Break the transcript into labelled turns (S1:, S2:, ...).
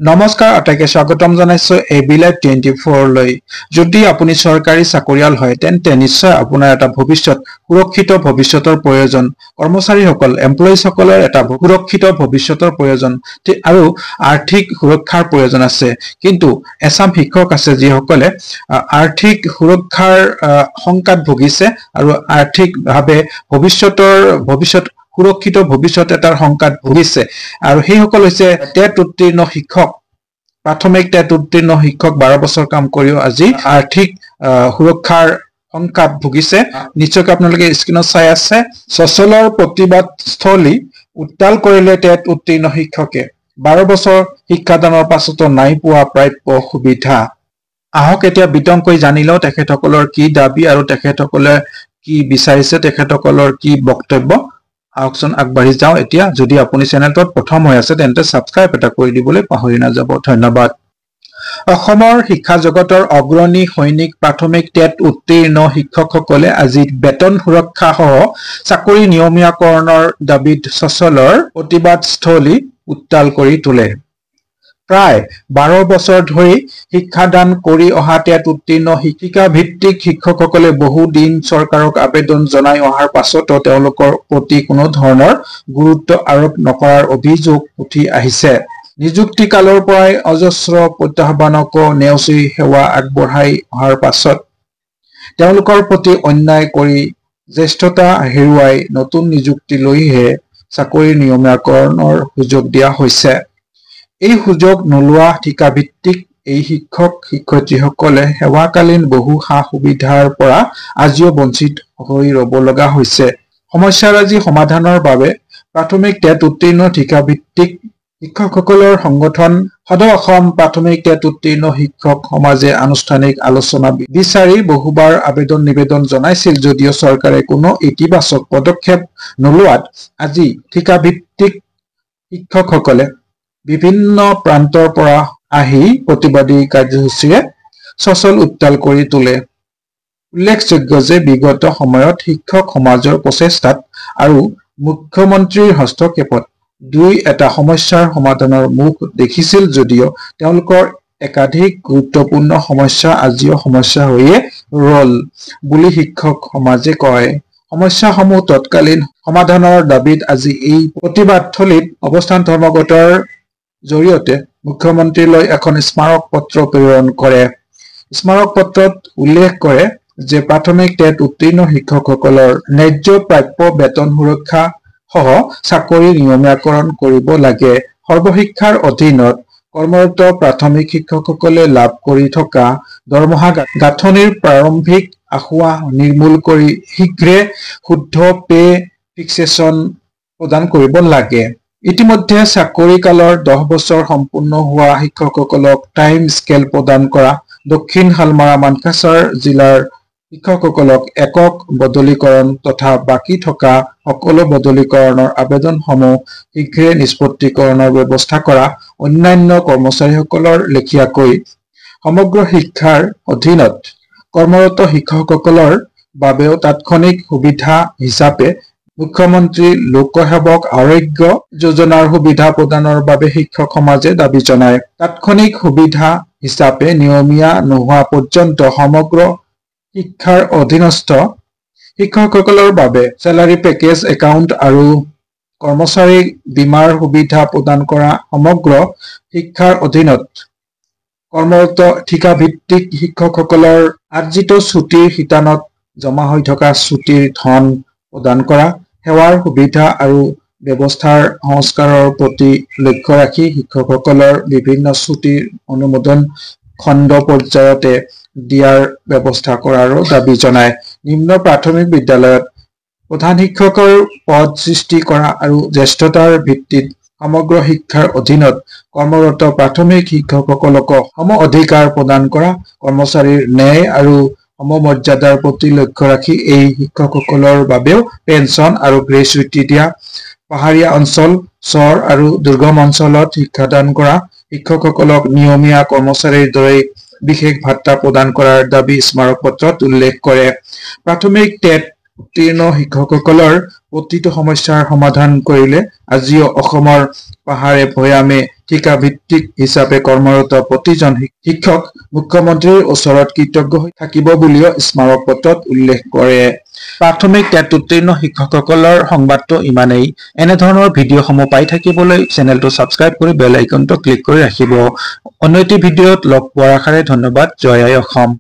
S1: নমস্কাৰ আটাইকে স্বাগতম জনাইছো এবি লাইভ 24 লৈ যদি আপুনি সৰকাৰি চাকৰিয়াল হয় তেন্তে নিশ্চয় আপোনাৰ এটা ভৱিষ্যত সুৰক্ষিত ভৱিষ্যতৰ প্ৰয়োজন কৰ্মচাৰীসকল এমপ্লয়িজসকলৰ এটা সুৰক্ষিত ভৱিষ্যতৰ প্ৰয়োজন আৰু আৰ্থিক সুৰক্ষাৰ প্ৰয়োজন আছে কিন্তু এছাম শিক্ষক আছে যিসকলে আৰ্থিক সুৰক্ষাৰ সংকট ভুগিছে আৰু আৰ্থিকভাৱে ভৱিষ্যত সুৰক্ষিত ভৱিষ্যত এটাৰ সংকট ভুগিছে আৰু সেইসকল হৈছে টেট উত্তীৰ্ণ শিক্ষক প্ৰাথমিক টেট উত্তীৰ্ণ শিক্ষক 12 বছৰ কাম কৰিও আজি আৰ্থিক সুৰক্ষাৰ সংকট ভুগিছে নিশ্চয়কৈ আপোনালোকে স্ক্ৰিনত চাই আছে সচলৰ প্ৰতিবাদস্থলী উত্তাল কৰিলে টেট উত্তীৰ্ণ শিক্ষকে 12 বছৰ শিক্ষাদানৰ পাছতো নাই পোৱা প্ৰাপ্য সুবিধা আহক এতিয়া বিতংকৈ জানিলো তেখেতসকলৰ কি দাবী আৰু তেখেতসকলে কি বিচাৰিছে তেখেতসকলৰ কি বক্তব্য আহকচোন আগবাঢ়ি যাও এতিয়া যদি আপুনি চেনেলটোত প্ৰথম হৈ আছে তেন্তে সাবস্ক্ৰাইব এটা কৰি দিবলৈ পাহৰি নাযাব ধন্যবাদ অসমৰ শিক্ষা জগতৰ অগ্ৰণী সৈনিক প্ৰাথমিক টেট উত্তীৰ্ণ শিক্ষকসকলে আজি বেতন সুৰক্ষা সহ চাকৰি নিয়মীয়াকৰণৰ দাবীত সচলৰ প্ৰতিবাদস্থলী উত্তাল কৰি তোলে প্ৰায় 12 বছৰ ধৰি শিক্ষাদান কৰি অহা টেট উত্তীৰ্ণ শিক্ষিকা ভিত্তিক শিক্ষকসকলে বহু দিন চৰকাৰক আবেদন জনাই অহাৰ পাছতো তেওঁলোকৰ প্ৰতি কোনো ধৰণৰ গুৰুত্ব আৰোপ নকৰাৰ অভিযোগ উঠি আহিছে নিযুক্তি কালৰ পৰাই অজস্ৰ প্ৰত্যাহ্বানক নেওচি সেৱা আগবঢ়াই অহাৰ পাছত তেওঁলোকৰ প্ৰতি অন্যায় কৰি জ্যেষ্ঠতা হেৰুৱাই নতুন নিযুক্তি লৈহে চাকৰি নিয়মীয়াকৰণৰ সুযোগ দিয়া হৈছে এই সুযোগ নলোৱা ঠিকাভিত্তিক এই শিক্ষক শিক্ষয়িত্ৰীসকলে সেৱাকালীন বহু সা-সুবিধাৰ পৰা আজিও বঞ্চিত হৈ ৰব লগা হৈছে সমস্যাৰাজি সমাধানৰ বাবে প্ৰাথমিক টেট উত্তীৰ্ণ ঠিকাভিত্তিক শিক্ষকসকলৰ সংগঠন সদৌ অসম প্ৰাথমিক টেট উত্তীৰ্ণ শিক্ষক সমাজে আনুষ্ঠানিক আলোচনা বিচাৰি বহুবাৰ আবেদন নিবেদন জনাইছিল যদিও চৰকাৰে কোনো ইতিবাচক পদক্ষেপ নলোৱাত আজি ঠিকাভিত্তিক শিক্ষকসকলে বিভিন্ন প্ৰান্তৰ পৰা আহি প্ৰতিবাদী কাৰ্যসূচীৰে সচল উত্তাল কৰি তোলে উল্লেখযোগ্য যে বিগত সময়ত শিক্ষক সমাজৰ প্ৰচেষ্টাত আৰু মুখ্যমন্ত্ৰীৰ হস্তক্ষেপত এটা সমস্যাৰ সমাধানৰ মুখ দেখিছিল যদিও তেওঁলোকৰ একাধিক গুৰুত্বপূৰ্ণ সমস্যা আজিও সমস্যা হৈয়ে ৰল বুলি শিক্ষক সমাজে কয় সমস্যাসমূহ তৎকালীন সমাধানৰ দাবীত আজি এই প্ৰতিবাদস্থলীত অৱস্থান ধৰ্মঘটৰ জৰিয়তে মুখ্যমন্ত্ৰীলৈ এখন স্মাৰক পত্ৰ প্ৰেৰণ কৰে স্মাৰক পত্ৰত উল্লেখ কৰে যে প্ৰাথমিক টেট উত্তীৰ্ণ শিক্ষকসকলৰ ন্যায্য প্ৰাপ্য বেতন সুৰক্ষা সহ চাকৰি নিয়মীয়াকৰণ কৰিব লাগে সৰ্বশিক্ষাৰ অধীনত কৰ্মৰত প্ৰাথমিক শিক্ষকসকলে লাভ কৰি থকা দৰমহা গাঁথনিৰ প্ৰাৰম্ভিক আখুৱা নিৰ্মূল কৰি শীঘ্ৰে শুদ্ধ পে ফিক্সেশ্যন প্ৰদান কৰিব লাগে ইতিমধ্যে চাকৰি কালৰ 10 বছৰ সম্পূৰ্ণ হোৱা শিক্ষকসকলক টাইম স্কেল প্ৰদান কৰা দক্ষিণ হালমাৰা মানকাছাৰ জিলাৰ শিক্ষকসকলক একক বদলীকৰণ তথা বাকি থকা সকলো বদলীকৰণৰ আবেদনসমূহ শীঘ্ৰে নিষ্পত্তিকৰণৰ ব্যৱস্থা কৰা অন্যান্য কৰ্মচাৰীসকলৰ লেখিয়াকৈ সমগ্ৰ শিক্ষাৰ অধীনত কৰ্মৰত শিক্ষকসকলৰ বাবেও তাৎক্ষণিক সুবিধা হিচাপে মুখ্যমন্ত্ৰী লোকসেৱক আৰোগ্য যোজনাৰ সুবিধা প্ৰদানৰ বাবে শিক্ষক সমাজে দাবী জনায় তাৎক্ষণিক সুবিধা হিচাপে নিয়মীয়া নোহোৱা পৰ্যন্ত সমগ্ৰ শিক্ষাৰ অধীনস্থ শিক্ষকসকলৰ বাবে চেলাৰী পেকেজ একাউণ্ট আৰু কৰ্মচাৰী বীমাৰ সুবিধা প্ৰদান কৰা সমগ্ৰ শিক্ষাৰ অধীনত কৰ্মৰত ঠিকাভিত্তিক শিক্ষকসকলৰ আৰ্জিত ছুটিৰ শিতানত জমা হৈ থকা ছুটিৰ ধন প্ৰদান কৰা সেৱাৰ সুবিধা আৰু ব্যৱস্থাৰ সংস্কাৰৰ প্ৰতি লক্ষ্য ৰাখি শিক্ষকসকলৰ বিভিন্ন ছুটিৰ অনুমোদন খণ্ড পৰ্যায়তে দিয়াৰ ব্যৱস্থা কৰাৰো দাবী জনায় নিম্ন প্ৰাথমিক বিদ্যালয়ত প্ৰধান শিক্ষকৰ পদ সৃষ্টি কৰা আৰু জ্যেষ্ঠতাৰ ভিত্তিত সমগ্ৰ শিক্ষাৰ অধীনত কৰ্মৰত প্ৰাথমিক শিক্ষকসকলক সম অধিকাৰ প্ৰদান কৰা কৰ্মচাৰীৰ ন্যায় আৰু সমমৰ্যাদাৰ প্ৰতি লক্ষ্য ৰাখি এই শিক্ষকসকলৰ বাবেও পেঞ্চন আৰু গ্ৰেচুইটি দিয়া পাহাৰীয়া অঞ্চল চৰ আৰু দুৰ্গম অঞ্চলত শিক্ষাদান কৰা শিক্ষকসকলক নিয়মীয়া কৰ্মচাৰীৰ দৰে বিশেষ ভাত্তা প্ৰদান কৰাৰ দাবী স্মাৰক পত্ৰত উল্লেখ কৰে প্ৰাথমিক টেট উত্তীৰ্ণ শিক্ষকসকলৰ প্ৰতিটো সমস্যাৰ সমাধান কৰিলে আজিও অসমৰ পাহাৰে ভৈয়ামে ঠিকাভিত্তিক হিচাপে কৰ্মৰত প্ৰতিজন শিক্ষক মুখ্যমন্ত্ৰীৰ ওচৰত কৃতজ্ঞ হৈ থাকিব বুলিও স্মাৰক পত্ৰত উল্লেখ কৰে। প্ৰাথমিক টেট উত্তীৰ্ণ শিক্ষকসকলৰ সংবাদটো ইমানেই। এনেধৰণৰ ভিডিঅ'সমূহ পাই থাকিবলৈ চেনেলটো ছাবস্ক্ৰাইব কৰি বেল আইকনটো ক্লিক কৰি ৰাখিব। অন্য এটি ভিডিঅ'ত লগ পোৱাৰ আশাৰে ধন্যবাদ। জয় আই অসম।